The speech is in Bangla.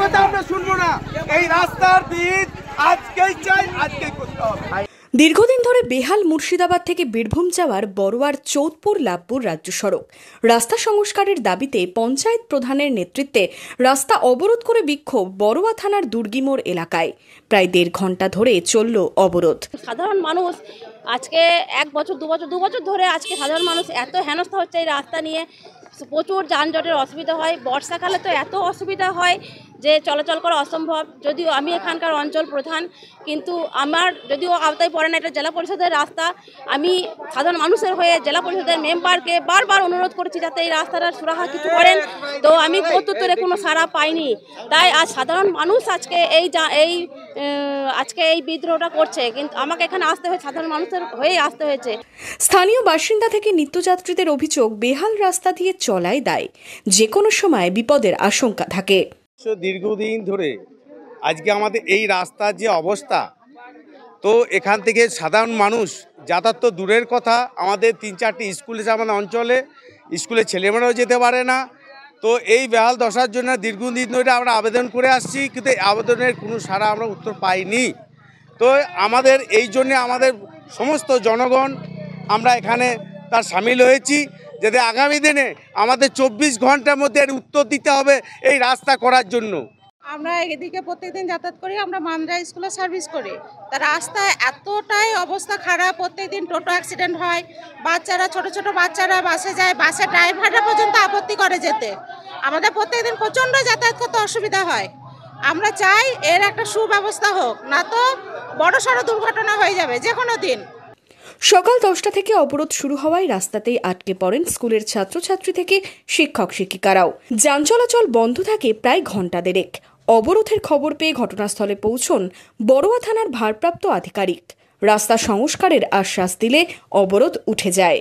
কথা আমরা শুনবো না। এই রাস্তার ভিত আজকেই চাই, আজকেই করতে হবে। দীর্ঘদিন ধরে বেহাল মুর্শিদাবাদ থেকে বীরভূম যাওয়ার বড়োয়ার চৌধপুর লাভপুর রাজ্য সড়ক রাস্তা সংস্কারের দাবিতে পঞ্চায়েত প্রধানের নেতৃত্বে রাস্তা অবরোধ করে বিক্ষোভ বড়োয়া থানার দুর্গিমোড় এলাকায়। প্রায় 1.5 ঘন্টা ধরে চলল অবরোধ। সাধারণ মানুষ আজকে 1 বছর 2 বছর ধরে আজকে সাধারণ মানুষ এত হেনস্থা হচ্ছে এই রাস্তা নিয়ে। প্রচুর যানজটের অসুবিধা হয়, বর্ষাকালে তো এত অসুবিধা হয় যে চলাচল করা অসম্ভব। যদিও আমি এখানকার অঞ্চল প্রধান, কিন্তু আমার যদিও আওতায় পড়ে না, এটা জেলা পরিষদের রাস্তা। আমি সাধারণ মানুষের হয়ে জেলা পরিষদের মেম্বারকে বারবার অনুরোধ করেছি যাতে এই রাস্তাটা সুরাহা কিছু করেন, তো আমি প্রত্যুত্তরে কোনো সাড়া পাইনি। তাই আজ সাধারণ মানুষ আজকে এই বিদ্রোহটা করছে, কিন্তু আমাকে এখানে আসতে হয়েছে, সাধারণ মানুষের হয়ে আসতে হয়েছে। স্থানীয় বাসিন্দা থেকে নিত্যযাত্রীদের অভিযোগ, বেহাল রাস্তা দিয়ে চলায় দায় যে কোনো সময় বিপদের আশঙ্কা থাকে। দীর্ঘদিন ধরে আজকে আমাদের এই রাস্তার যে অবস্থা, তো এখান থেকে সাধারণ মানুষ যাতায়াত তো দূরের কথা, আমাদের 3-4টি স্কুল আছে আমাদের অঞ্চলে, স্কুলে ছেলেমেয়েরাও যেতে পারে না। তো এই বেহাল দশার জন্য দীর্ঘদিন ধরে আমরা আবেদন করে আসছি, কিন্তু এই আবেদনের কোনো সাড়া আমরা উত্তর পাইনি। তো আমাদের এই জন্যে আমাদের সমস্ত জনগণ আমরা এখানে তার সামিল হয়েছি, যাতে আগামী দিনে আমাদের 24 ঘন্টার মধ্যে এর উত্তর দিতে হবে এই রাস্তা করার জন্য। আমরা এদিকে প্রত্যেকদিন যাতায়াত করি, আমরা মান্দ্রা স্কুলে সার্ভিস করি। তার রাস্তায় এতটাই অবস্থা খারাপ, প্রত্যেকদিন টোটো অ্যাক্সিডেন্ট হয়, বাচ্চারা ছোট ছোট বাচ্চারা বাসে যায়, বাসের ড্রাইভাররা পর্যন্ত আপত্তি করে যেতে। আমাদের প্রত্যেকদিন প্রচণ্ড যাতায়াত করতে অসুবিধা হয়। আমরা চাই এর একটা সুব্যবস্থা হোক, না তো বড়সড় দুর্ঘটনা হয়ে যাবে যে কোনো দিন। সকাল 10টা থেকে অবরোধ শুরু হওয়ায় রাস্তাতেই আটকে পড়েন স্কুলের ছাত্রছাত্রী থেকে শিক্ষক শিক্ষিকারাও। যান চলাচল বন্ধ থাকে প্রায় ঘন্টা 1.5। অবরোধের খবর পেয়ে ঘটনাস্থলে পৌঁছন বড়োয়া থানার ভারপ্রাপ্ত আধিকারিক। রাস্তা সংস্কারের আশ্বাস দিলে অবরোধ উঠে যায়।